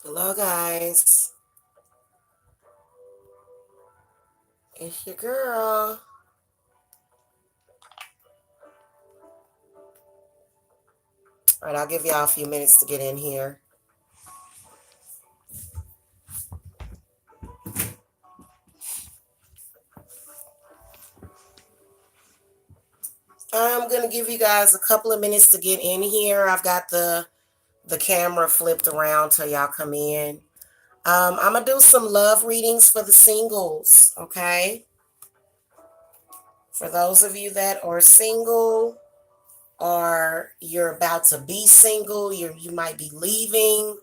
Hello, guys. It's your girl. All right, I'll give y'all a few minutes to get in here. I'm gonna give you guys a couple of minutes to get in here. I've got the camera flipped around till y'all come in. I'm gonna do some love readings for the singles. Okay, for those of you that are single or you're about to be single, you might be leaving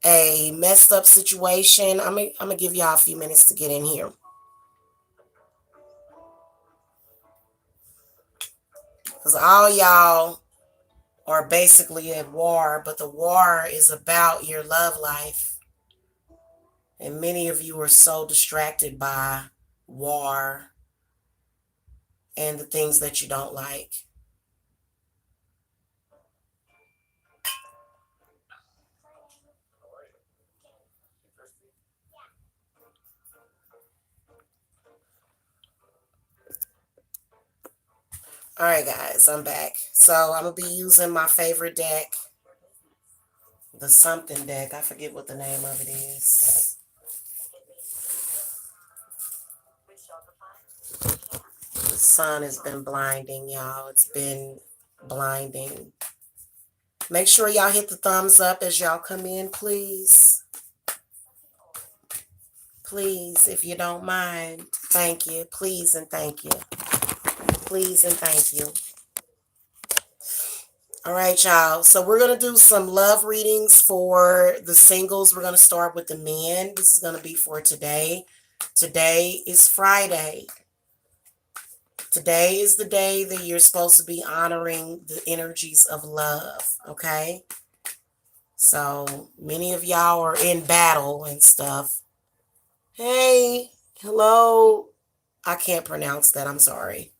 a messed up situation. I'm gonna give y'all a few minutes to get in here. Because all y'all are basically at war, but the war is about your love life. And many of you are so distracted by war and the things that you don't like. All right, guys, I'm back. So I'm going to be using my favorite deck, the something deck. I forget what the name of it is. The sun has been blinding, y'all. It's been blinding. Make sure y'all hit the thumbs up as y'all come in, please. Please, if you don't mind. Thank you. Please and thank you. Please and thank you. All right, y'all. So we're going to do some love readings for the singles. We're going to start with the men. This is going to be for today. Today is Friday. Today is the day that you're supposed to be honoring the energies of love, okay? So many of y'all are in battle and stuff. Hey, hello. I can't pronounce that. I'm sorry.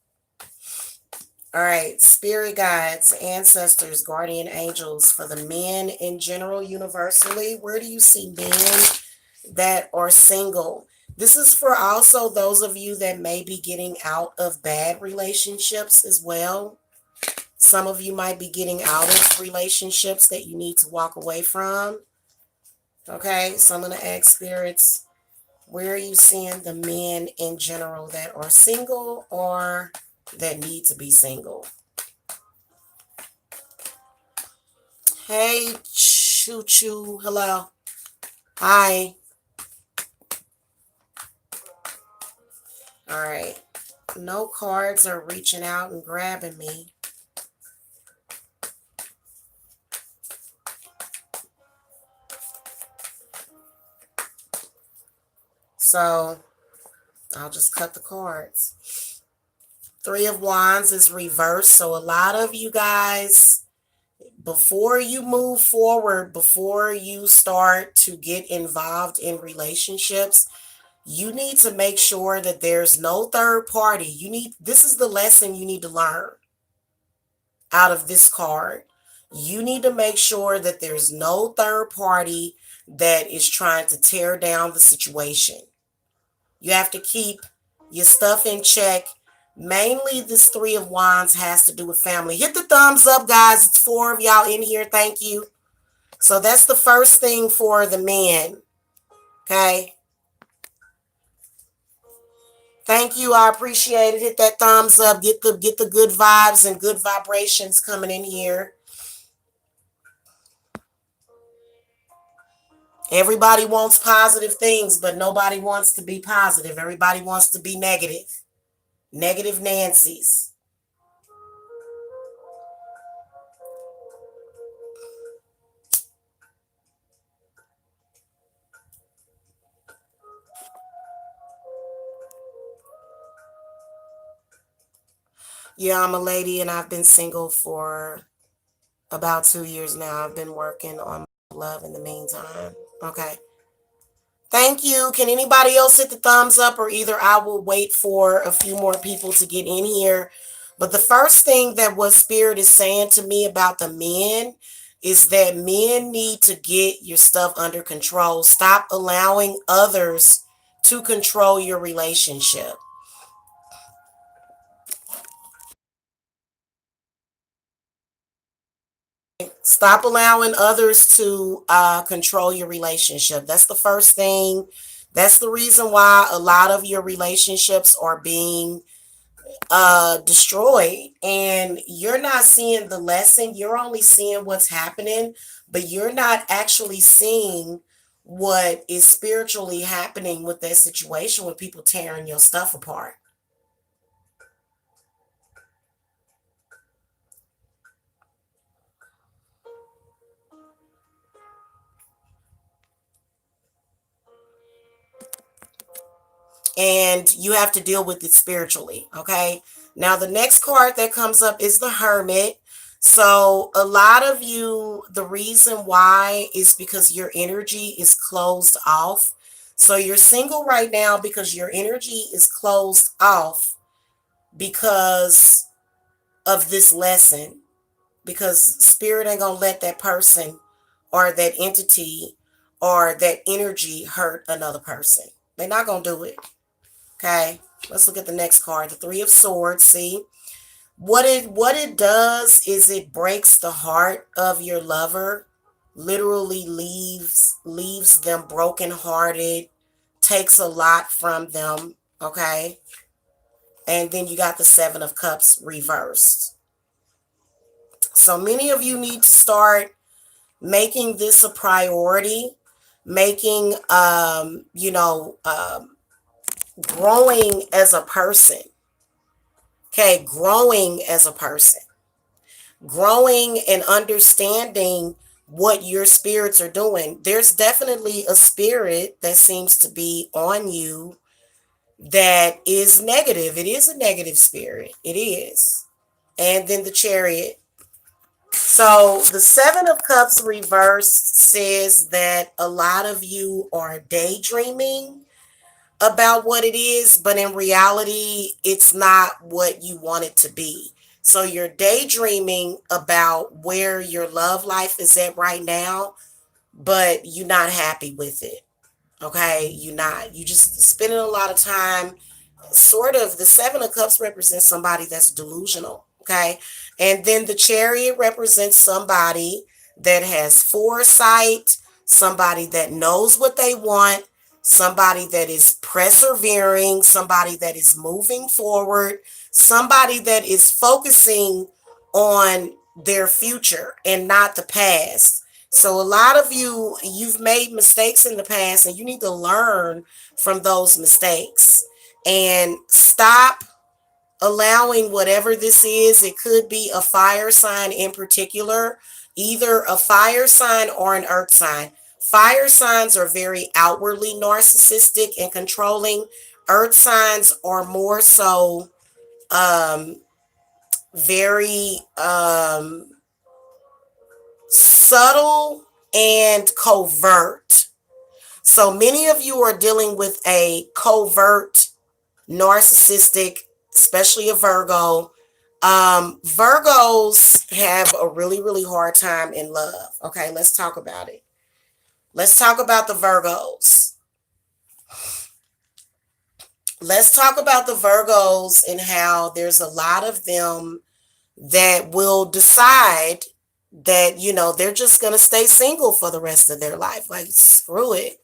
All right, spirit guides, ancestors, guardian angels for the men in general, universally. Where do you see men that are single? This is for also those of you that may be getting out of bad relationships as well. Some of you might be getting out of relationships that you need to walk away from. Okay, so I'm going to ask spirits, where are you seeing the men in general that are single or that need to be single? Hey, Choo Choo. Hello. Hi. All right. No cards are reaching out and grabbing me. So I'll just cut the cards. Three of Wands is reversed. So a lot of you guys, before you move forward, before you start to get involved in relationships, you need to make sure that there's no third party. This is the lesson you need to learn out of this card. You need to make sure that there's no third party that is trying to tear down the situation. You have to keep your stuff in check. Mainly, this Three of Wands has to do with family. Hit the thumbs up, guys. It's four of y'all in here. Thank you. So that's the first thing for the men. Okay. Thank you. I appreciate it. Hit that thumbs up. Get the good vibes and good vibrations coming in here. Everybody wants positive things, but nobody wants to be positive. Everybody wants to be negative. Negative Nancy's. Yeah, I'm a lady and I've been single for about 2 years now. I've been working on love in the meantime. Okay. Thank you. Can anybody else hit the thumbs up, or either I will wait for a few more people to get in here. But the first thing that what Spirit is saying to me about the men is that men need to get your stuff under control. Stop allowing others to control your relationship. Stop allowing others to control your relationship. That's the first thing. That's the reason why a lot of your relationships are being destroyed, and you're not seeing the lesson. You're only seeing what's happening, but you're not actually seeing what is spiritually happening with that situation, with people tearing your stuff apart. And you have to deal with it spiritually. Okay. Now, the next card that comes up is the Hermit. So, a lot of you, the reason why is because your energy is closed off. So, you're single right now because your energy is closed off because of this lesson. Because Spirit ain't going to let that person or that entity or that energy hurt another person. They're not going to do it. Okay, let's look at the next card, the Three of Swords. See, what it does is it breaks the heart of your lover, literally leaves them brokenhearted, takes a lot from them. Okay, and then you got the Seven of Cups reversed. So many of you need to start making this a priority, making growing as a person. Okay, growing as a person, growing and understanding what your spirits are doing. There's definitely a spirit that seems to be on you that is negative. It is a negative spirit. It is. And then the Chariot. So the Seven of Cups reversed says that a lot of you are daydreaming about what it is, but in reality, it's not what you want it to be. So you're daydreaming about where your love life is at right now, but you're not happy with it. Okay, you're not. You just spending a lot of time. Sort of, the Seven of Cups represents somebody that's delusional. Okay, and then the Chariot represents somebody that has foresight, somebody that knows what they want, somebody that is persevering, somebody that is moving forward, somebody that is focusing on their future and not the past. So a lot of you, you've made mistakes in the past and you need to learn from those mistakes and stop allowing whatever this is. It could be a fire sign in particular, either a fire sign or an earth sign. Fire signs are very outwardly narcissistic and controlling. Earth signs are more so very subtle and covert. So many of you are dealing with a covert narcissistic, especially a Virgo. Virgos have a really, really hard time in love. Okay, let's talk about it. Let's talk about the Virgos. Let's talk about the Virgos and how there's a lot of them that will decide that, they're just going to stay single for the rest of their life. Like, screw it.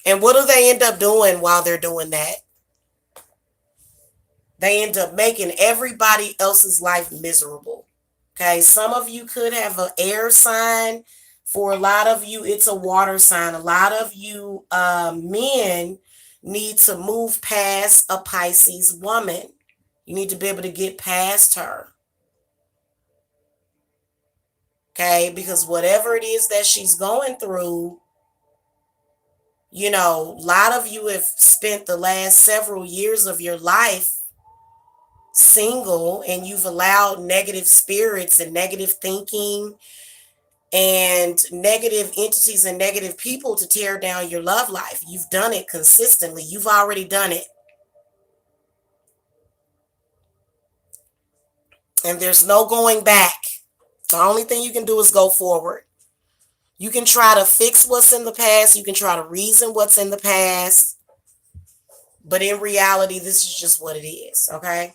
And what do they end up doing while they're doing that? They end up making everybody else's life miserable. Okay, some of you could have an air sign. For a lot of you, it's a water sign. A lot of you men need to move past a Pisces woman. You need to be able to get past her. Okay, because whatever it is that she's going through, a lot of you have spent the last several years of your life single, and you've allowed negative spirits and negative thinking and negative entities and negative people to tear down your love life. You've done it consistently. You've already done it. And there's no going back. The only thing you can do is go forward. You can try to fix what's in the past. You can try to reason what's in the past. But in reality, this is just what it is, okay?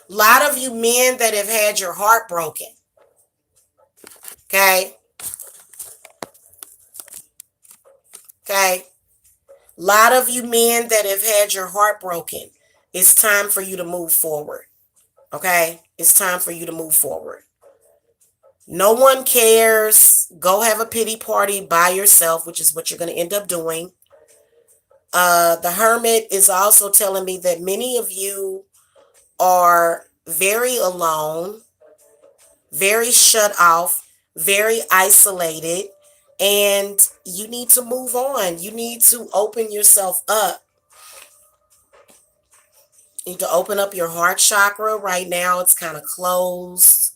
A lot of you men that have had your heart broken, okay? Okay? A lot of you men that have had your heart broken, it's time for you to move forward, okay? It's time for you to move forward. No one cares. Go have a pity party by yourself, which is what you're going to end up doing. The Hermit is also telling me that many of you are very alone, very shut off, very isolated, and you need to move on. You need to open yourself up. You need to open up your heart chakra. Right now, it's kind of closed.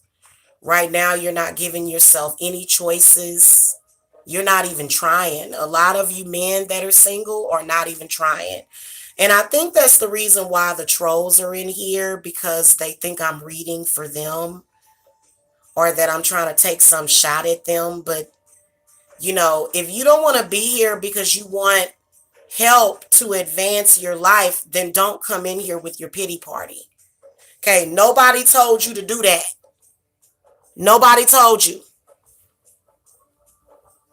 Right now, you're not giving yourself any choices. You're not even trying. A lot of you men that are single are not even trying. And I think that's the reason why the trolls are in here, because they think I'm reading for them or that I'm trying to take some shot at them. But, you know, if you don't want to be here because you want help to advance your life, then don't come in here with your pity party. Okay, nobody told you to do that. Nobody told you.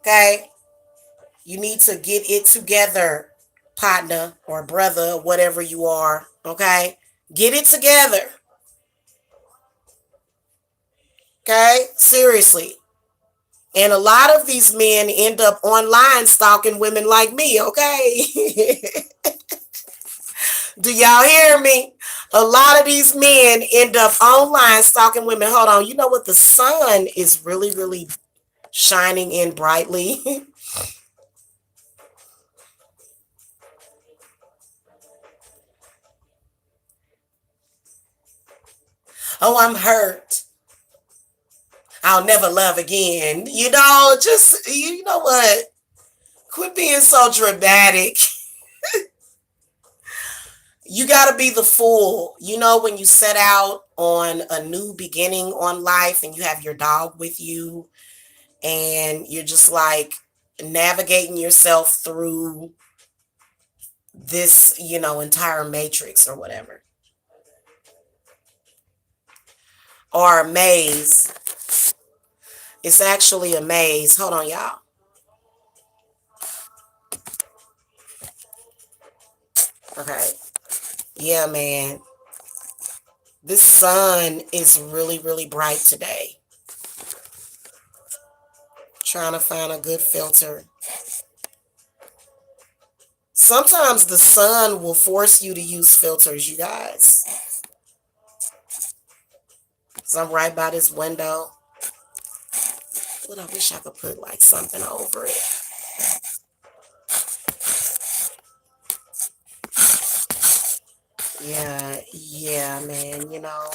Okay, you need to get it together, partner or brother, whatever you are. Okay, get it together. Okay, seriously. And a lot of these men end up online stalking women like me. Okay. Do y'all hear me? A lot of these men end up online stalking women. Hold on. You know what? The sun is really, really shining in brightly. Oh, I'm hurt. I'll never love again. You know, just, you know what? Quit being so dramatic. You got to be the fool. You know, when you set out on a new beginning on life and you have your dog with you and you're just like navigating yourself through this, you know, entire matrix or whatever. Or a maze. It's actually a maze. Hold on, y'all. Okay. Yeah, man. This sun is really, really bright today. Trying to find a good filter. Sometimes the sun will force you to use filters, you guys. So I'm right by this window. But I wish I could put like something over it. Yeah, man. You know,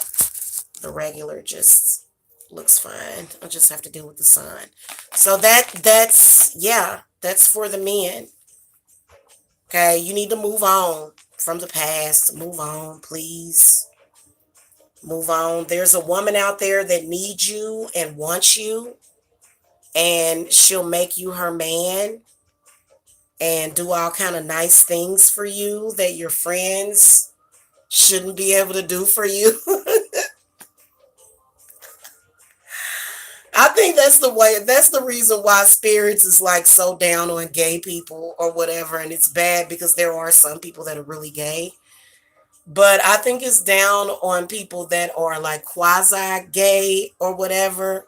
the regular just looks fine. I'll just have to deal with the sun. So that's for the men. Okay, you need to move on from the past. Move on, please. Move on. There's a woman out there that needs you and wants you, and she'll make you her man and do all kind of nice things for you that your friends shouldn't be able to do for you. I think that's the way, that's the reason why spirits is like so down on gay people or whatever. And it's bad because there are some people that are really gay. But I think it's down on people that are like quasi gay or whatever.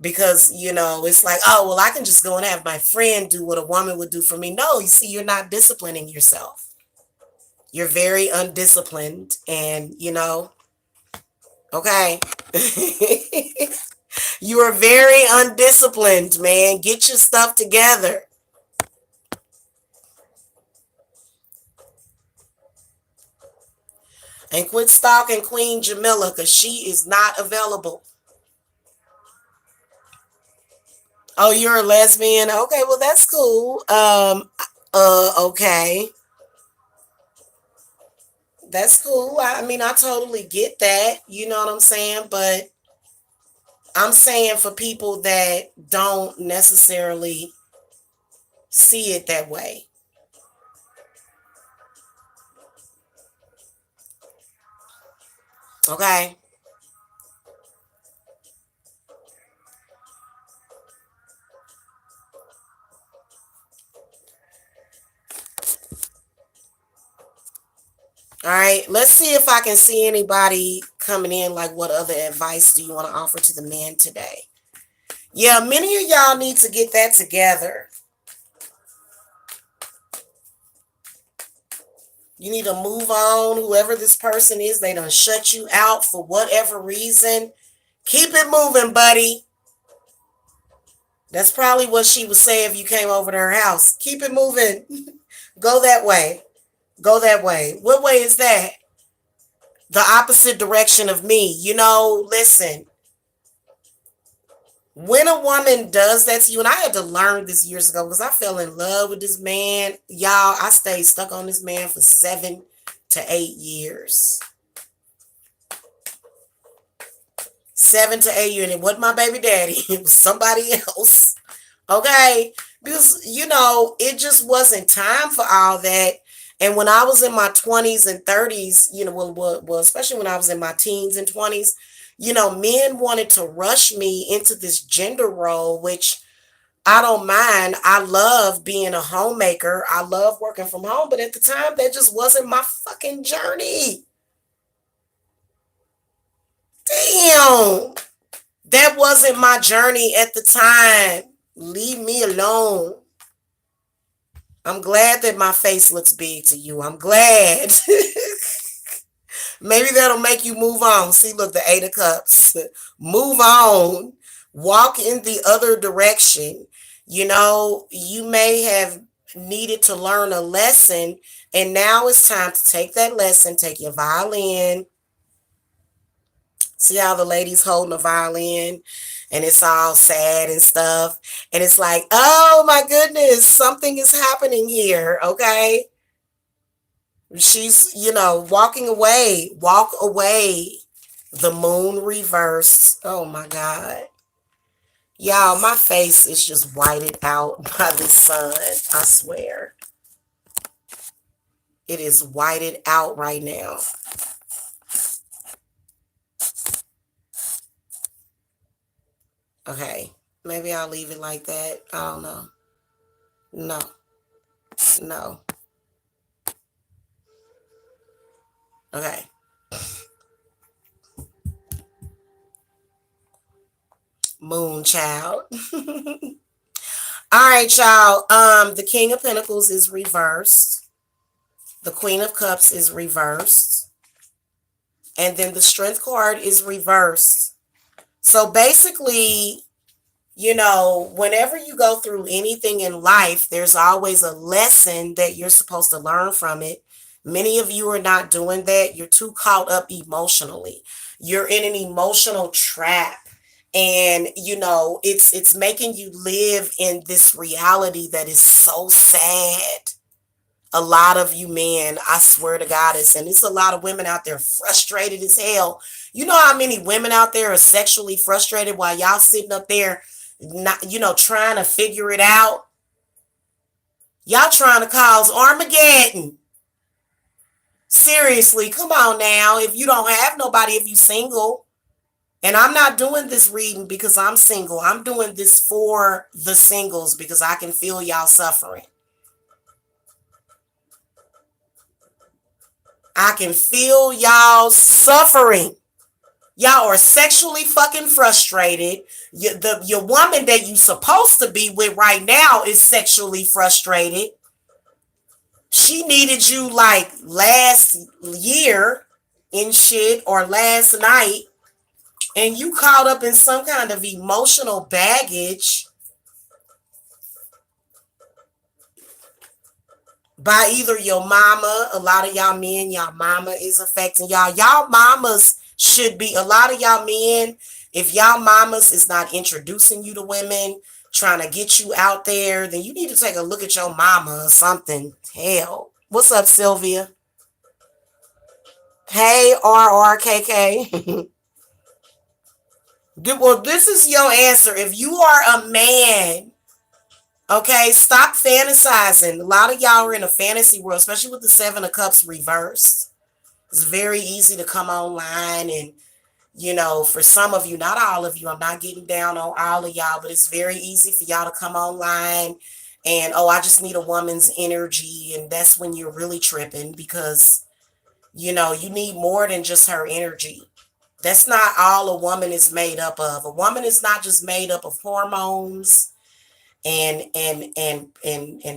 Because, you know, it's like, oh, well, I can just go and have my friend do what a woman would do for me. No, you see, you're not disciplining yourself. You're very undisciplined and, you know, okay. You are very undisciplined, man. Get your stuff together. And quit stalking Queen Jamila because she is not available. Oh, you're a lesbian? Okay, well, that's cool. Okay. That's cool. I mean, I totally get that. You know what I'm saying? But I'm saying for people that don't necessarily see it that way. Okay. All right. Let's see if I can see anybody coming in. Like, what other advice do you want to offer to the men today? Yeah, many of y'all need to get that together. You need to move on. Whoever this person is, they done shut you out for whatever reason. Keep it moving, buddy. That's probably what she would say if you came over to her house. Keep it moving. Go that way. Go that way. What way is that? The opposite direction of me. Listen, when a woman does that to you, and I had to learn this years ago because I fell in love with this man. Y'all, I stayed stuck on this man for 7 to 8 years. 7 to 8 years. And it wasn't my baby daddy. It was somebody else. Okay? Because, it just wasn't time for all that. And when I was in my 20s and 30s, well, especially when I was in my teens and 20s, men wanted to rush me into this gender role, which I don't mind. I love being a homemaker. I love working from home. But at the time, that just wasn't my fucking journey. Damn. That wasn't my journey at the time. Leave me alone. I'm glad that my face looks big to you. I'm glad. Maybe that'll make you move on. See, look, the 8 of Cups. Move on. Walk in the other direction. You may have needed to learn a lesson, and now it's time to take that lesson, take your violin. See how the lady's holding a violin and it's all sad and stuff. And it's like, oh my goodness, something is happening here. Okay. She's, walking away. Walk away. The moon reversed. Oh my God. Y'all, my face is just whited out by the sun. I swear. It is whited out right now. Okay. Maybe I'll leave it like that. I don't know. No. No. Okay. Moon child. All right, y'all. The King of Pentacles is reversed. The Queen of Cups is reversed. And then the Strength card is reversed. So basically, whenever you go through anything in life, there's always a lesson that you're supposed to learn from it. Many of you are not doing that. You're too caught up emotionally. You're in an emotional trap. And, it's making you live in this reality that is so sad. A lot of you men, I swear to God, and it's a lot of women out there frustrated as hell. You know how many women out there are sexually frustrated while y'all sitting up there, not, trying to figure it out? Y'all trying to cause Armageddon. Seriously, come on now. If you don't have nobody, if you single, and I'm not doing this reading because I'm single. I'm doing this for the singles because I can feel y'all suffering. I can feel y'all suffering. Y'all are sexually fucking frustrated. Your woman that you supposed to be with right now is sexually frustrated. She needed you like last year in shit or last night. And you caught up in some kind of emotional baggage by either your mama. A lot of y'all men, y'all mama is affecting y'all. Y'all mamas should be, a lot of y'all men, if y'all mamas is not introducing you to women, trying to get you out there, then you need to take a look at your mama or something. Hell. What's up, Sylvia? Hey, RRKK. Well, this is your answer. If you are a man, okay, stop fantasizing. A lot of y'all are in a fantasy world, especially with the Seven of Cups reversed. It's very easy to come online and, for some of you, not all of you, I'm not getting down on all of y'all, but it's very easy for y'all to come online and, oh, I just need a woman's energy. And that's when you're really tripping because, you need more than just her energy. That's not all a woman is made up of. A woman is not just made up of hormones and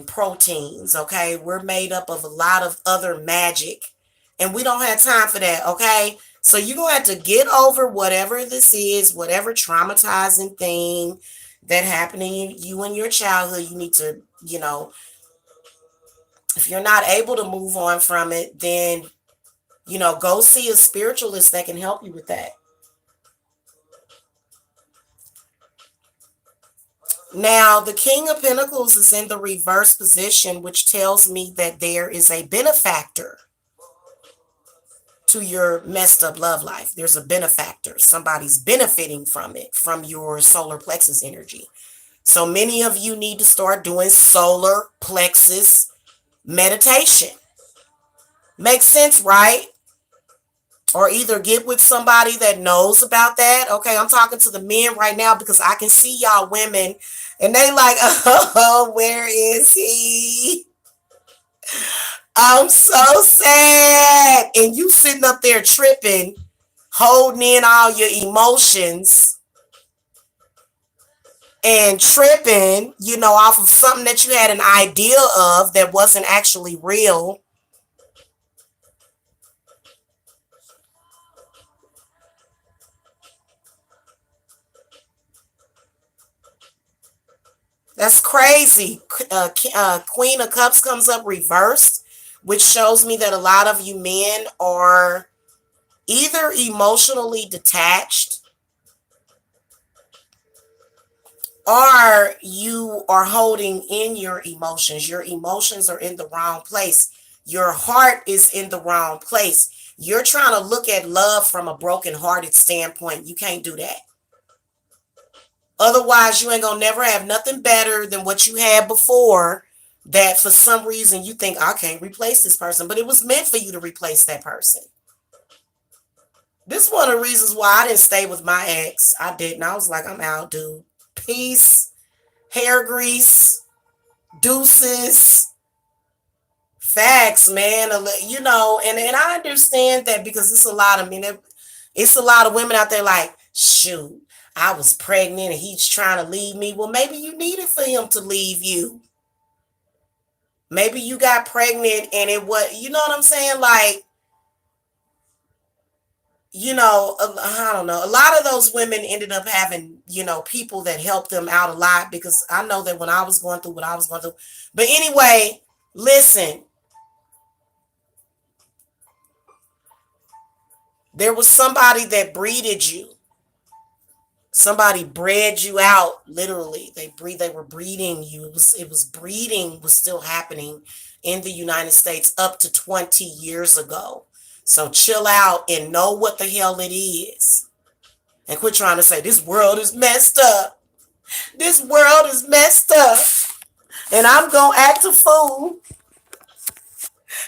proteins, okay? We're made up of a lot of other magic, and we don't have time for that, okay? So you're gonna have to get over whatever this is, whatever traumatizing thing that happened in you in your childhood. You need to, if you're not able to move on from it, then go see a spiritualist that can help you with that. Now, the King of Pentacles is in the reverse position, which tells me that there is a benefactor to your messed up love life. There's a benefactor. Somebody's benefiting from it, from your solar plexus energy. So many of you need to start doing solar plexus meditation. Makes sense, right? Or either get with somebody that knows about that. Okay, I'm talking to the men right now because I can see y'all women and they like, oh, where is he? I'm so sad. And you sitting up there tripping, holding in all your emotions and tripping, off of something that you had an idea of that wasn't actually real. That's crazy. Queen of Cups comes up reversed, which shows me that a lot of you men are either emotionally detached or you are holding in your emotions. Your emotions are in the wrong place. Your heart is in the wrong place. You're trying to look at love from a broken-hearted standpoint. You can't do that. Otherwise, you ain't gonna never have nothing better than what you had before that for some reason you think, I can't replace this person. But it was meant for you to replace that person. This is one of the reasons why I didn't stay with my ex. I didn't. I was like, I'm out, dude. Peace, hair grease, deuces, facts, man. And I understand that because it's a lot of men. It's a lot of women out there like, shoot, I was pregnant and he's trying to leave me. Well, maybe you needed for him to leave you. Maybe you got pregnant and it was, you know what I'm saying? Like, I don't know. A lot of those women ended up having, people that helped them out a lot because I know that when I was going through what I was going through. But anyway, listen, there was somebody that breeded you. Somebody bred you out, literally. They were breeding you. It was breeding was still happening in the United States up to 20 years ago. So chill out and know what the hell it is. And quit trying to say this world is messed up. This world is messed up. And I'm going to act a fool.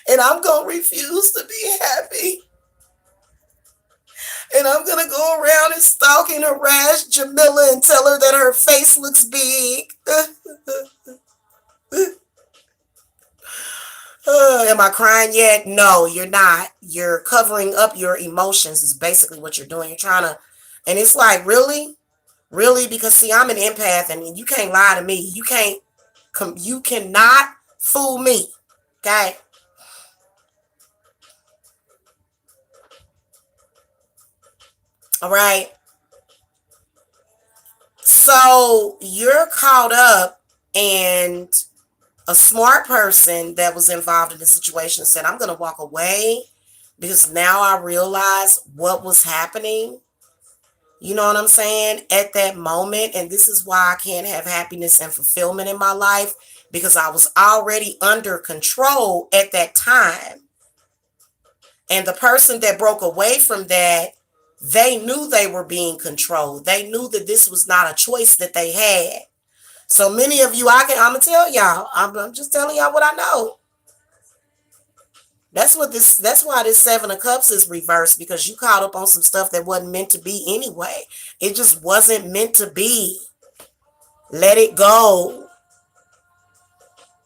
And I'm going to refuse to be happy. And I'm going to go around and stalk and harass Jamila and tell her that her face looks big. Am I crying yet? No, you're not. You're covering up your emotions is basically what you're doing. You're trying to, and it's like, really? Really? Because see, I'm an empath and you can't lie to me. You cannot fool me. Okay? All right. So you're caught up and a smart person that was involved in the situation said, I'm going to walk away because now I realize what was happening. You know what I'm saying? At that moment. And this is why I can't have happiness and fulfillment in my life because I was already under control at that time. And the person that broke away from that, they knew they were being controlled. They knew that this was not a choice that they had. So many of you, I'm going to tell y'all, I'm just telling y'all what I know. That's why this Seven of Cups is reversed, because you caught up on some stuff that wasn't meant to be anyway. It just wasn't meant to be. Let it go.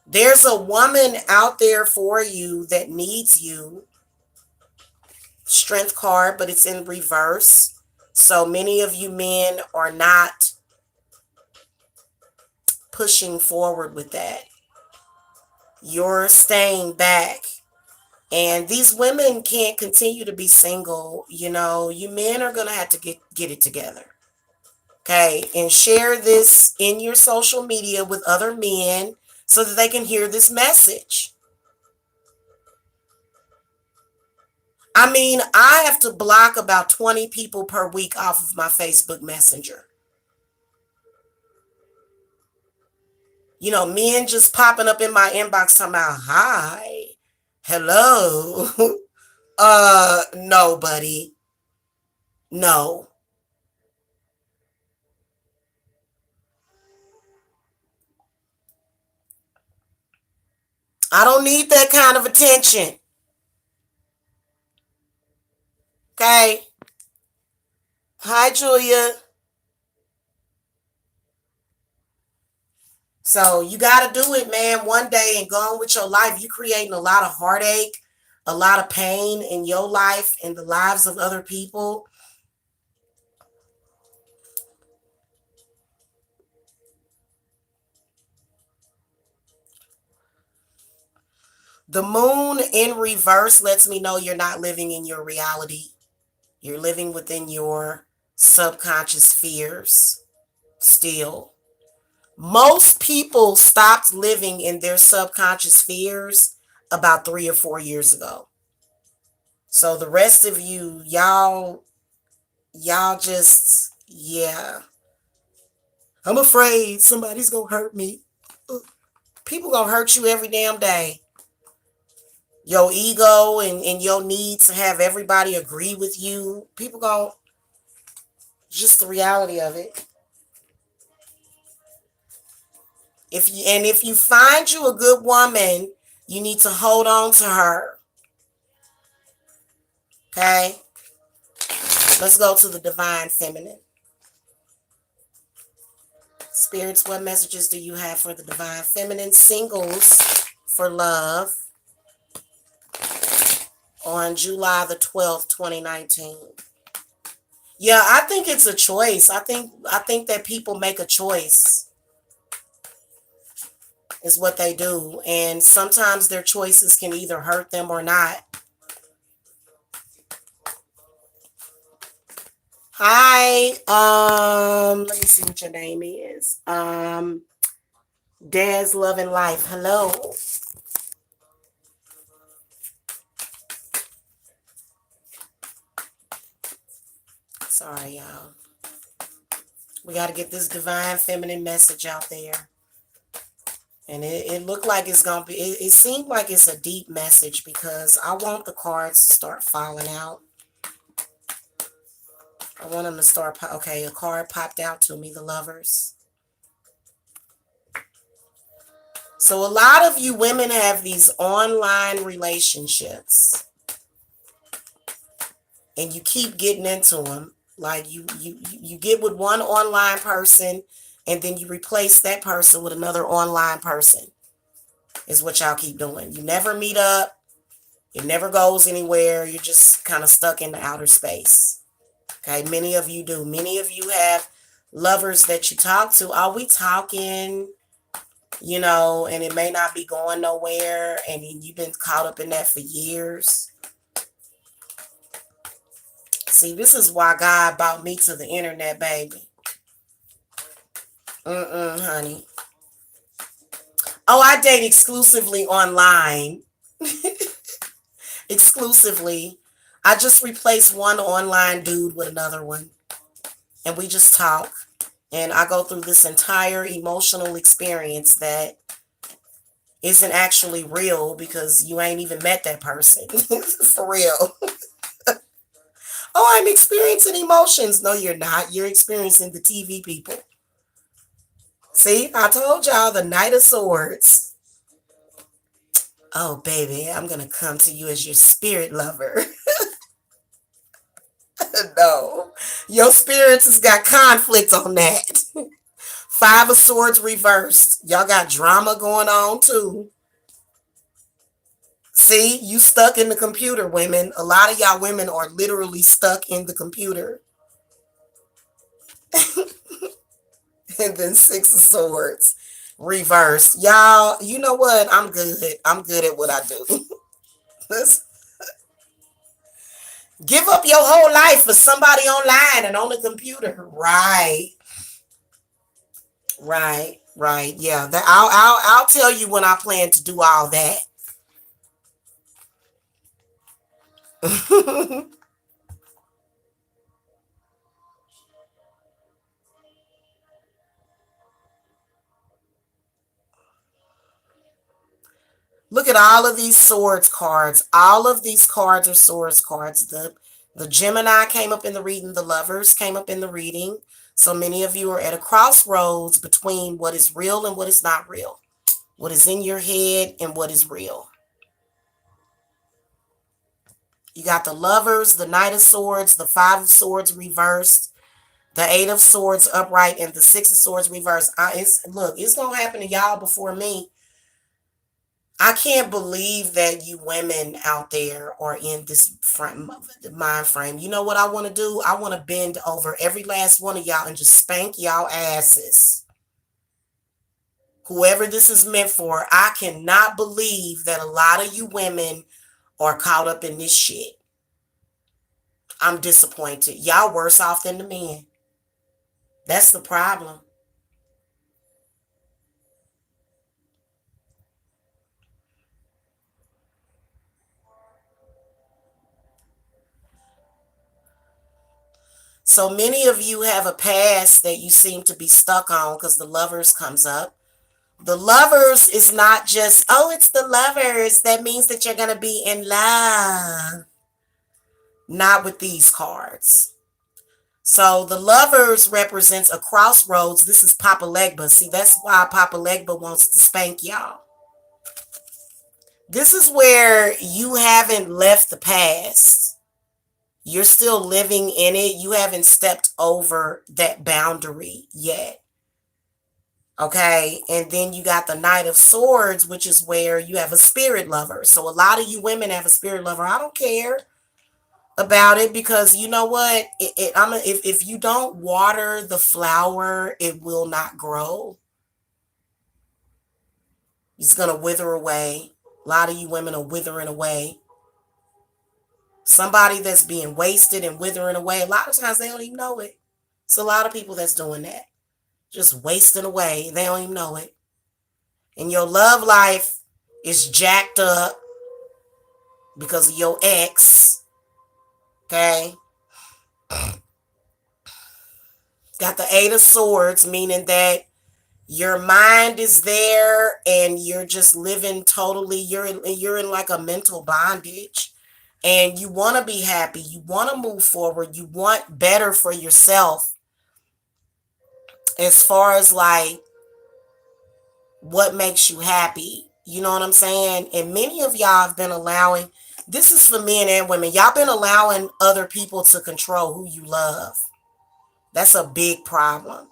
There's a woman out there for you that needs you. Strength card, but it's in reverse. So many of you men are not pushing forward with that. You're staying back. And these women can't continue to be single. You know, you men are going to have to get it together. Okay. And share this in your social media with other men so that they can hear this message. I mean, I have to block about 20 people per week off of my Facebook Messenger. You know, men just popping up in my inbox talking about, hi, hello. No, buddy. No. I don't need that kind of attention. Okay. Hi, Julia. So you got to do it, man, one day and go on with your life. You're creating a lot of heartache, a lot of pain in your life and the lives of other people. The moon in reverse lets me know you're not living in your reality. You're living within your subconscious fears still. Most people stopped living in their subconscious fears about 3 or 4 years ago. So the rest of you, y'all just, yeah. I'm afraid somebody's going to hurt me. People going to hurt you every damn day. Your ego and your need to have everybody agree with you. People going to, just the reality of it. If you find you a good woman, you need to hold on to her. Okay? Let's go to the divine feminine. Spirits, what messages do you have for the divine feminine singles for love on July the 12th, 2019? Yeah, I think it's a choice. I think that people make a choice. Is what they do. And sometimes their choices can either hurt them or not. Hi. Let me see what your name is. Dad's Love and Life. Hello. Sorry, y'all. We got to get this divine feminine message out there. And it looked like it's going to be, it seemed like it's a deep message because I want the cards to start falling out. I want them to start, okay, a card popped out to me, the Lovers. So a lot of you women have these online relationships and you keep getting into them. Like you get with one online person and then you replace that person with another online person is what y'all keep doing. You never meet up. It never goes anywhere. You're just kind of stuck in the outer space. Okay, many of you do. Many of you have lovers that you talk to. Are we talking? You know, and it may not be going nowhere, and you've been caught up in that for years. See, this is why God brought me to the internet, baby. Honey. Oh, I date exclusively online. Exclusively. I just replaced one online dude with another one. And we just talk. And I go through this entire emotional experience that isn't actually real because you ain't even met that person. For real. Oh, I'm experiencing emotions. No, you're not. You're experiencing the TV people. See, I told y'all the Knight of Swords. Oh, baby, I'm going to come to you as your spirit lover. No, your spirits has got conflict on that. Five of Swords reversed. Y'all got drama going on too. See, you stuck in the computer, women. A lot of y'all women are literally stuck in the computer. And then Six of Swords reversed. Y'all, you know what? I'm good. I'm good at what I do. Let's give up your whole life for somebody online and on the computer. Right. Right. Right. Yeah. That I'll tell you when I plan to do all that. Look at all of these swords cards. All of these cards are swords cards. The Gemini came up in the reading. The Lovers came up in the reading. So many of you are at a crossroads between what is real and what is not real. What is in your head and what is real. You got the Lovers, the Knight of Swords, the Five of Swords reversed, the Eight of Swords upright, and the Six of Swords reversed. Look, it's going to happen to y'all before me. I can't believe that you women out there are in this mind frame. You know what I want to do? I want to bend over every last one of y'all and just spank y'all asses. Whoever this is meant for, I cannot believe that a lot of you women are caught up in this shit. I'm disappointed. Y'all worse off than the men. That's the problem. So many of you have a past that you seem to be stuck on because the Lovers comes up. The Lovers is not just, oh, it's the Lovers. That means that you're going to be in love. Not with these cards. So the Lovers represents a crossroads. This is Papa Legba. See, that's why Papa Legba wants to spank y'all. This is where you haven't left the past. You're still living in it. You haven't stepped over that boundary yet. Okay. And then you got the Knight of Swords, which is where you have a spirit lover. So a lot of you women have a spirit lover. I don't care about it because you know what? If you don't water the flower, it will not grow. It's going to wither away. A lot of you women are withering away. Somebody that's being wasted and withering away, a lot of times they don't even know it. It's a lot of people that's doing that. Just wasting away. They don't even know it. And your love life is jacked up because of your ex. Okay? Got the Eight of Swords, meaning that your mind is there and you're just living totally, you're in like a mental bondage. And you want to be happy. You want to move forward. You want better for yourself as far as like what makes you happy. You know what I'm saying? And many of y'all have been allowing, this is for men and women, y'all been allowing other people to control who you love. That's a big problem.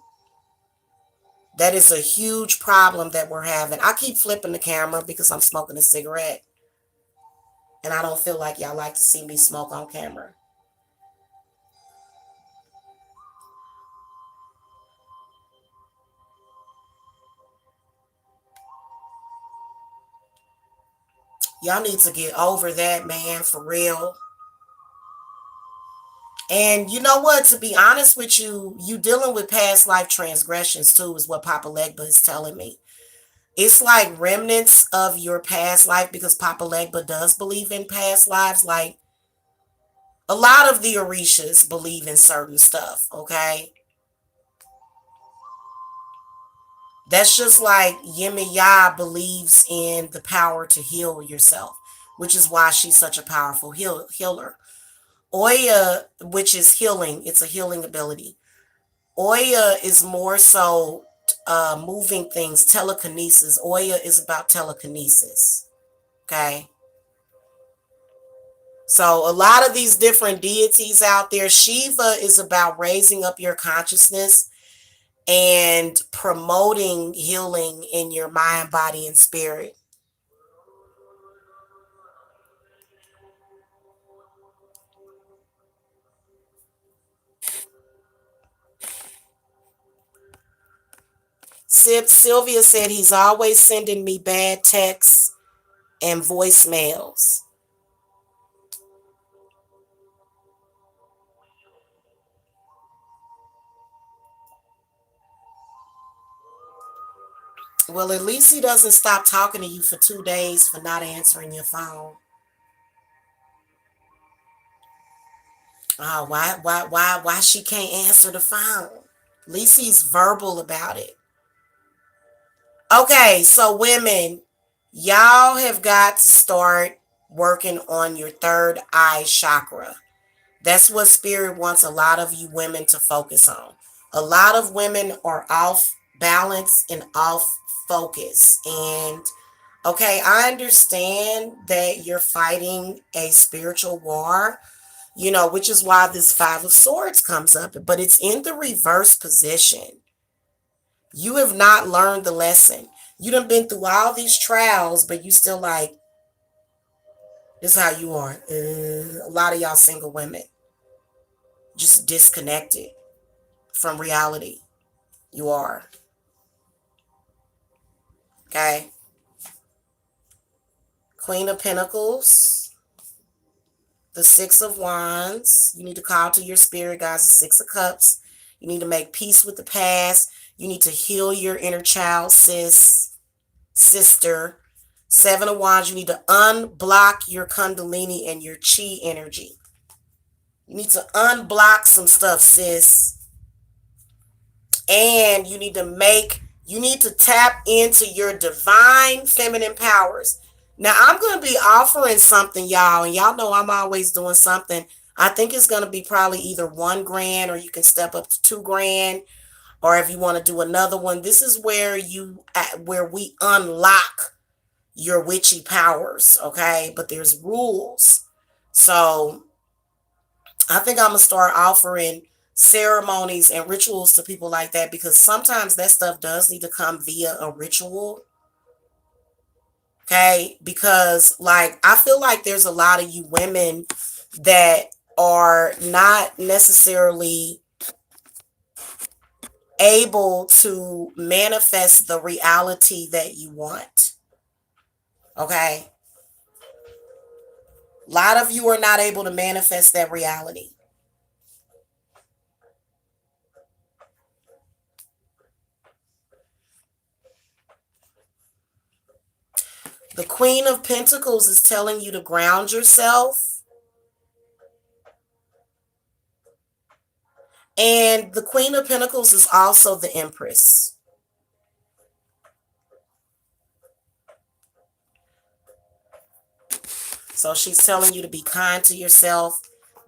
That is a huge problem that we're having. I keep flipping the camera because I'm smoking a cigarette. And I don't feel like y'all like to see me smoke on camera. Y'all need to get over that, man, for real. And you know what? To be honest with you, you dealing with past life transgressions too, is what Papa Legba is telling me. It's like remnants of your past life because Papa Legba does believe in past lives. Like a lot of the Orishas believe in certain stuff, okay? That's just like Yemiya believes in the power to heal yourself, which is why she's such a powerful healer. Oya, which is healing, it's a healing ability. Oya is more so moving things, telekinesis. Oya is about telekinesis. Okay. So a lot of these different deities out there, Shiva is about raising up your consciousness and promoting healing in your mind, body, and spirit. Sylvia said he's always sending me bad texts and voicemails. Well, at least he doesn't stop talking to you for 2 days for not answering your phone. Why she can't answer the phone? At least he's verbal about it. Okay, so women, y'all have got to start working on your third eye chakra. That's what spirit wants a lot of you women to focus on. A lot of women are off balance and off focus. And okay, I understand that you're fighting a spiritual war, which is why this Five of Swords comes up, but it's in the reverse position. You have not learned the lesson. You done been through all these trials, but you still like, this is how you are. A lot of y'all single women just disconnected from reality. You are. Okay. Queen of Pentacles. The Six of Wands. You need to call to your spirit, guys. The Six of Cups. You need to make peace with the past. You need to heal your inner child, sister. Seven of Wands. You need to unblock your Kundalini and your Chi energy. You need to unblock some stuff, sis. And you need to tap into your divine feminine powers. Now, I'm going to be offering something, y'all, and y'all know I'm always doing something. I think it's going to be probably either $1,000 or you can step up to $2,000, or if you want to do another one. This is where we unlock your witchy powers, okay? But there's rules. So I think I'm going to start offering ceremonies and rituals to people like that, because sometimes that stuff does need to come via a ritual. Okay, because like I feel like there's a lot of you women that are not necessarily able to manifest the reality that you want. Okay, a lot of you are not able to manifest that reality. The Queen of Pentacles is telling you to ground yourself. And the Queen of Pentacles is also the Empress. So she's telling you to be kind to yourself,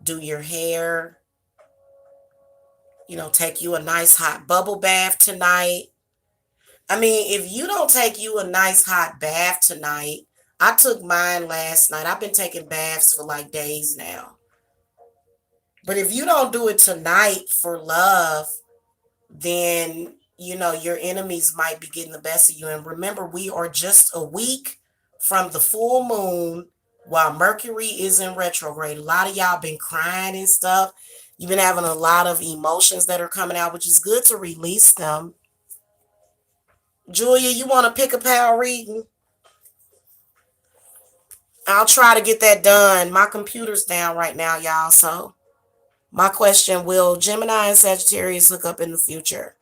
do your hair, take you a nice hot bubble bath tonight. I mean, if you don't take you a nice hot bath tonight, I took mine last night. I've been taking baths for like days now. But if you don't do it tonight for love, then, your enemies might be getting the best of you. And remember, we are just a week from the full moon while Mercury is in retrograde. A lot of y'all been crying and stuff. You've been having a lot of emotions that are coming out, which is good to release them. Julia, you want to pick a power reading? I'll try to get that done. My computer's down right now, y'all. So my question, will Gemini and Sagittarius hook up in the future?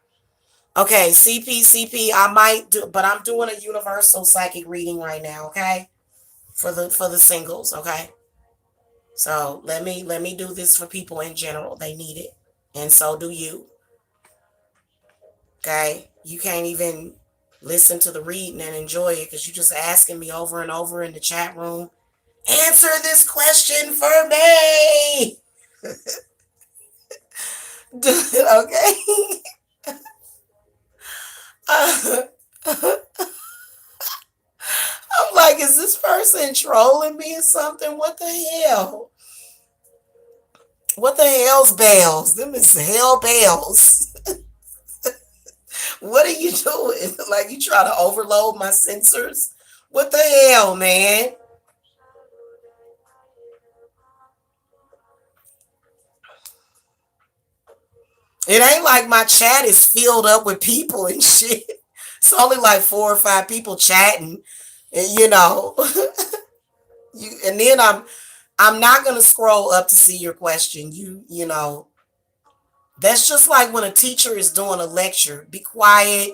Okay, CP, I might do, but I'm doing a universal psychic reading right now, okay? For the singles, okay? So let me do this for people in general. They need it. And so do you. Okay? You can't even listen to the reading and enjoy it because you're just asking me over and over in the chat room, answer this question for me. Okay. Uh, I'm like, is this person trolling me or something? What the hell? What the hell's bells? Them is hell bells. What are you doing? Like you try to overload my sensors? What the hell, man? It ain't like my chat is filled up with people and shit. It's only like 4 or 5 people chatting, and and then I'm not gonna scroll up to see your question. That's just like when a teacher is doing a lecture. Be quiet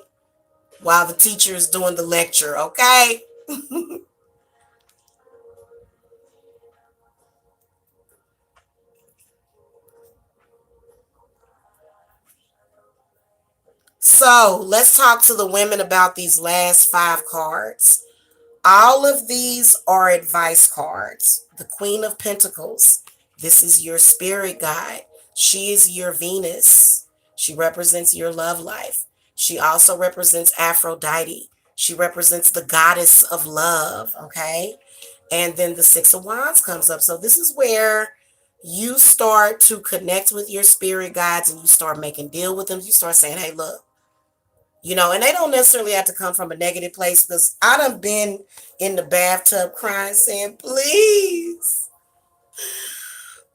while the teacher is doing the lecture, okay? So let's talk to the women about these last 5 cards. All of these are advice cards. The Queen of Pentacles. This is your spirit guide. She is your Venus. She represents your love life. She also represents Aphrodite. She represents the goddess of love, okay? And then the Six of Wands comes up. So this is where you start to connect with your spirit guides and you start making deal with them. You start saying, hey, look, and they don't necessarily have to come from a negative place because I done been in the bathtub crying, saying, please,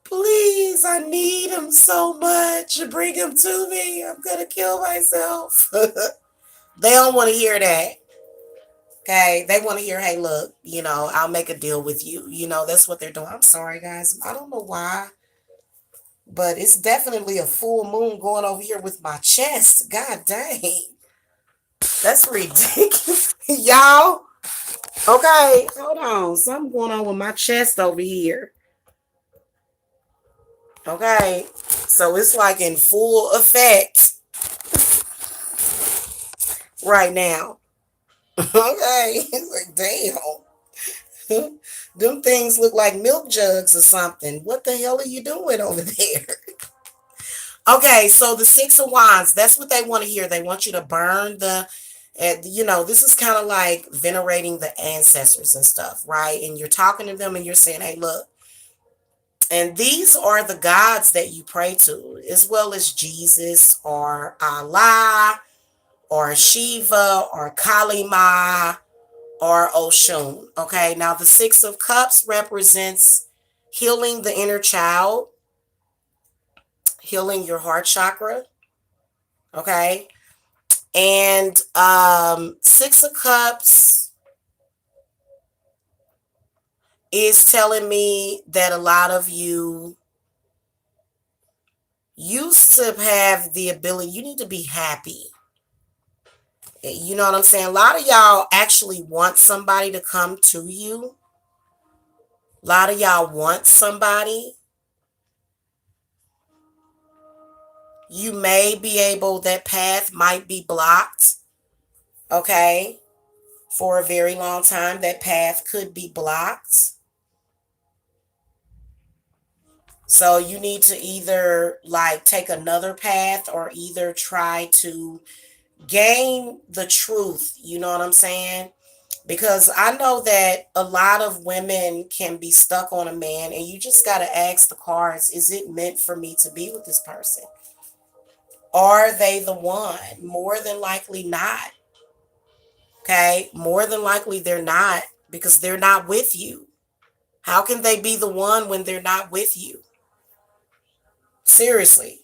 please, I need him so much. Bring him to me. I'm going to kill myself. They don't want to hear that. Okay. They want to hear, hey, look, I'll make a deal with you. That's what they're doing. I'm sorry, guys. I don't know why, but it's definitely a full moon going over here with my chest. God dang. That's ridiculous. Y'all. Okay, hold on. Something going on with my chest over here. Okay, so it's like in full effect right now. Okay, it's like, damn. Them things look like milk jugs or something. What the hell are you doing over there? Okay, so the Six of Wands, that's what they want to hear. They want you to burn this is kind of like venerating the ancestors and stuff, right? And you're talking to them and you're saying, hey, look, and these are the gods that you pray to, as well as Jesus or Allah or Shiva or Kali Ma or Oshun. Okay, now the Six of Cups represents healing the inner child, healing your heart chakra. Okay, and Six of Cups is telling me that a lot of you used to have the ability, you need to be happy. You know what I'm saying? A lot of y'all actually want somebody to come to you. A lot of y'all want somebody. You may be able, that path might be blocked. Okay. For a very long time, that path could be blocked. So you need to either like take another path or either try to gain the truth. You know what I'm saying? Because I know that a lot of women can be stuck on a man and you just got to ask the cards, is it meant for me to be with this person? Are they the one? More than likely not. Okay? More than likely they're not because they're not with you. How can they be the one when they're not with you? Seriously.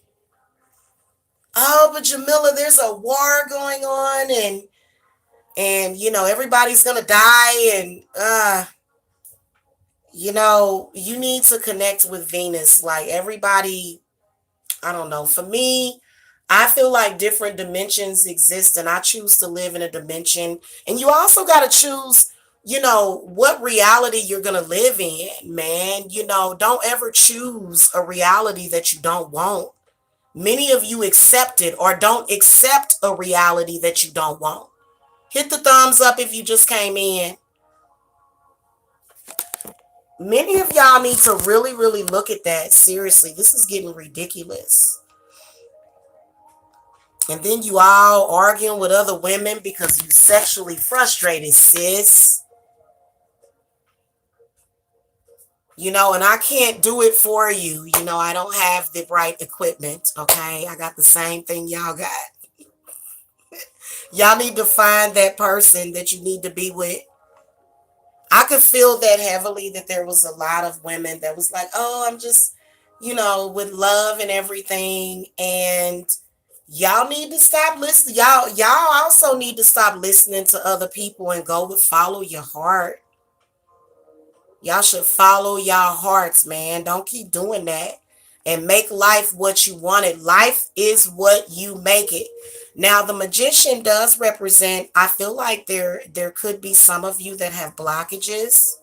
Oh, but Jamila, there's a war going on and everybody's going to die and you need to connect with Venus. Like everybody, I don't know. For me, I feel like different dimensions exist and I choose to live in a dimension. And you also got to choose, what reality you're going to live in, man. Don't ever choose a reality that you don't want. Many of you accept it or don't accept a reality that you don't want. Hit the thumbs up if you just came in. Many of y'all need to really, really look at that. Seriously, this is getting ridiculous. And then you all arguing with other women because you sexually frustrated, sis. And I can't do it for you. I don't have the right equipment, okay? I got the same thing y'all got. Y'all need to find that person that you need to be with. I could feel that heavily, that there was a lot of women that was like, oh, I'm just, with love and everything. And y'all need to stop listening. Y'all also need to stop listening to other people and follow your heart. Y'all should follow y'all hearts, man. Don't keep doing that. And make life what you want it. Life is what you make it. Now, the magician does represent, I feel like there could be some of you that have blockages.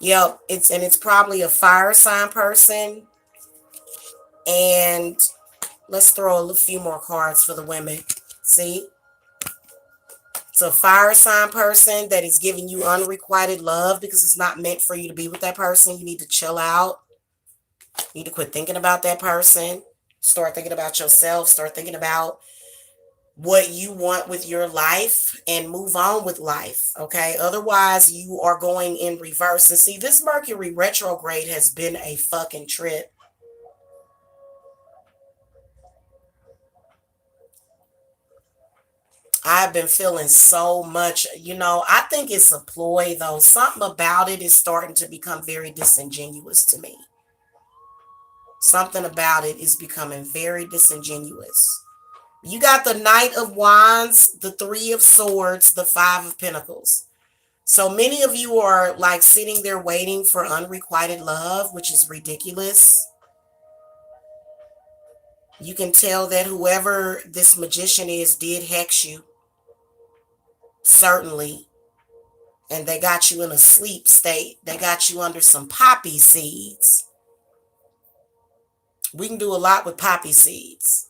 Yep, it's probably a fire sign person. And let's throw a few more cards for the women. See? It's a fire sign person that is giving you unrequited love because it's not meant for you to be with that person. You need to chill out. You need to quit thinking about that person. Start thinking about yourself. Start thinking about what you want with your life and move on with life. Okay. Otherwise, you are going in reverse. And see, this Mercury retrograde has been a fucking trip. I've been feeling so much, I think it's a ploy though. Something about it is starting to become very disingenuous to me. Something about it is becoming very disingenuous. You got the Knight of Wands, the Three of Swords, the Five of Pentacles. So many of you are like sitting there waiting for unrequited love, which is ridiculous. You can tell that whoever this magician is did hex you. Certainly. And they got you in a sleep state. They got you under some poppy seeds. We can do a lot with poppy seeds.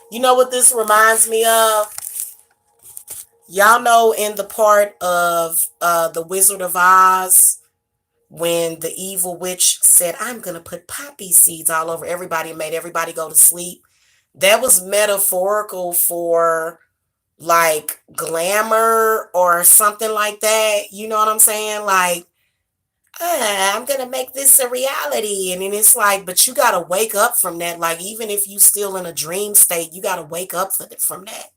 You know what this reminds me of? Y'all know in the part of The Wizard of Oz, when the evil witch said, I'm going to put poppy seeds all over everybody and made everybody go to sleep. That was metaphorical for like glamour or something like that. You know what I'm saying? Like, I'm going to make this a reality. And then it's like, but you got to wake up from that. Like, even if you still in a dream state, you got to wake up from that.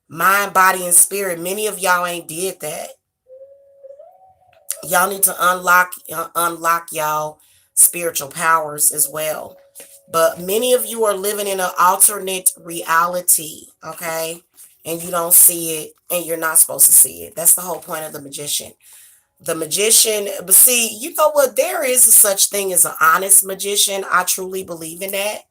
Mind, body, and spirit. Many of y'all ain't did that. Y'all need to unlock y'all spiritual powers as well. But many of you are living in an alternate reality, okay? And you don't see it, and you're not supposed to see it. That's the whole point of the magician. The magician, but see, you know what? There is a such thing as an honest magician. I truly believe in that.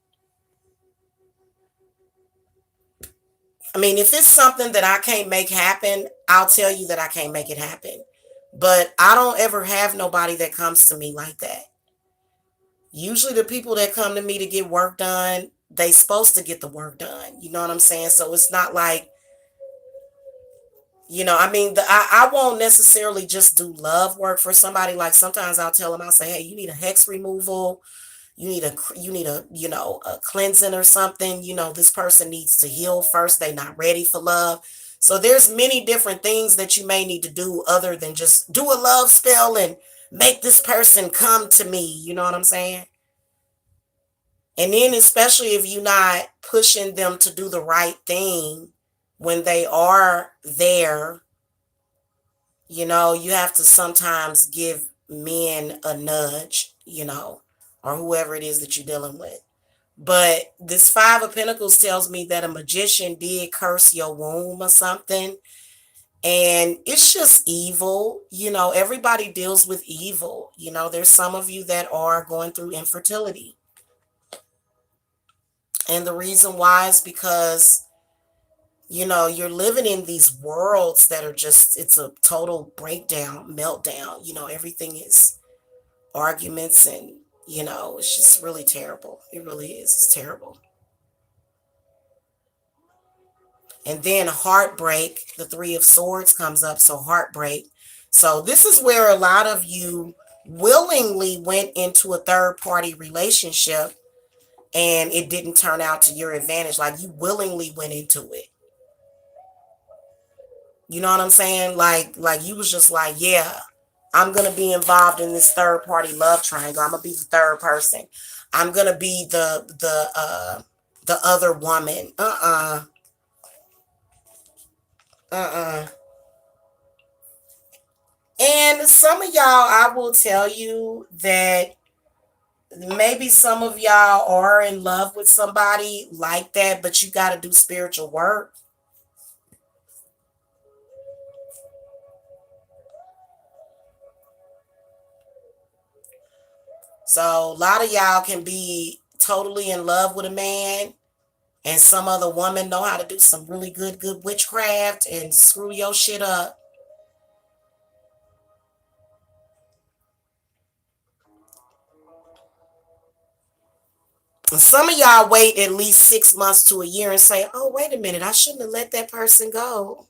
I mean, if it's something that I can't make happen, I'll tell you that I can't make it happen. But I don't ever have nobody that comes to me like that. Usually the people that come to me to get work done, they supposed to get the work done. You know what I'm saying? So it's not like, I mean, I won't necessarily just do love work for somebody. Like sometimes I'll tell them, I'll say, hey, you need a hex removal. You need a a cleansing or something. This person needs to heal first. They're not ready for love. So there's many different things that you may need to do other than just do a love spell and make this person come to me. You know what I'm saying? And then especially if you're not pushing them to do the right thing when they are there, you have to sometimes give men a nudge, or whoever it is that you're dealing with. But this Five of Pentacles tells me that a magician did curse your womb or something. And it's just evil. Everybody deals with evil. There's some of you that are going through infertility. And the reason why is because, you're living in these worlds that are just, it's a total breakdown, meltdown. Everything is arguments and, it's just really terrible. It really is. It's terrible. And then heartbreak, the Three of Swords comes up, so heartbreak. So this is where a lot of you willingly went into a third-party relationship and it didn't turn out to your advantage. Like, you willingly went into it. You know what I'm saying? Like you was just like, yeah, I'm gonna be involved in this third party love triangle. I'm gonna be the third person. I'm gonna be the other woman. Uh-uh. And some of y'all, I will tell you that maybe some of y'all are in love with somebody like that, but you got to do spiritual work. So a lot of y'all can be totally in love with a man, and some other woman know how to do some really good witchcraft and screw your shit up. And some of y'all wait at least 6 months to a year and say, oh, wait a minute, I shouldn't have let that person go.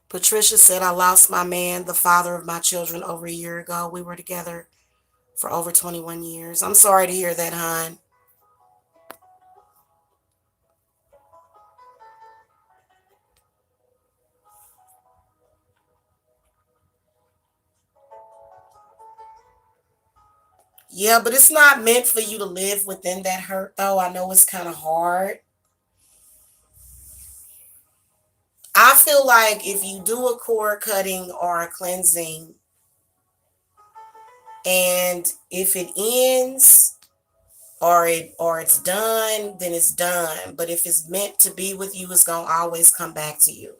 Patricia said, I lost my man, the father of my children, over a year ago. We were together for over 21 years. I'm sorry to hear that, hon. Yeah, but it's not meant for you to live within that hurt, though. I know it's kind of hard. I feel like if you do a cord cutting or a cleansing, and if it ends or it's done, then it's done. But if it's meant to be with you, it's gonna always come back to you.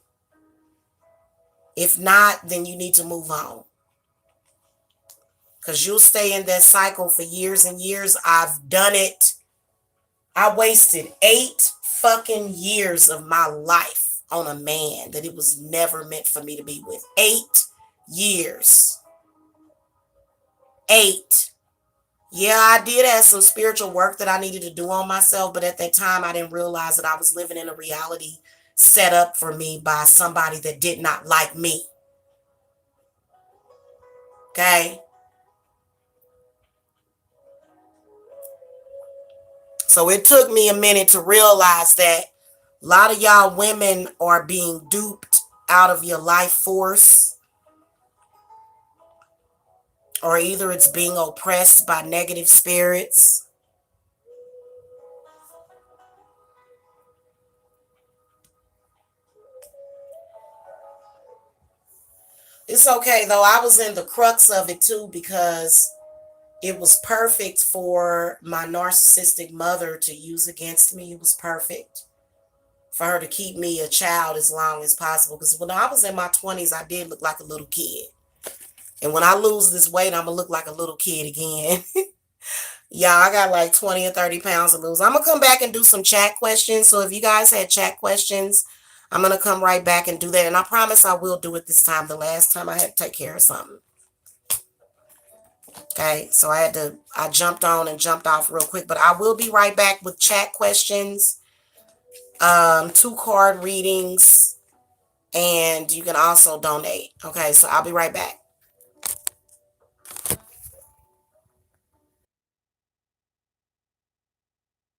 If not, then you need to move on. Because you'll stay in that cycle for years and years. I've done it. I wasted 8 fucking years of my life on a man that it was never meant for me to be with. 8 years. 8. Yeah, I did have some spiritual work that I needed to do on myself, but at that time I didn't realize that I was living in a reality set up for me by somebody that did not like me. Okay? So it took me a minute to realize that a lot of y'all women are being duped out of your life force, or either it's being oppressed by negative spirits. It's okay though. I was in the crux of it too, because it was perfect for my narcissistic mother to use against me. It was perfect for her to keep me a child as long as possible. Because when I was in my 20s, I did look like a little kid. And when I lose this weight, I'm going to look like a little kid again. Yeah, I got like 20 or 30 pounds to lose. I'm going to come back and do some chat questions. So if you guys had chat questions, I'm going to come right back and do that. And I promise I will do it this time. The last time I had to take care of something. Okay, so I jumped on and jumped off real quick, but I will be right back with chat questions, 2 card readings, and you can also donate. Okay, so I'll be right back.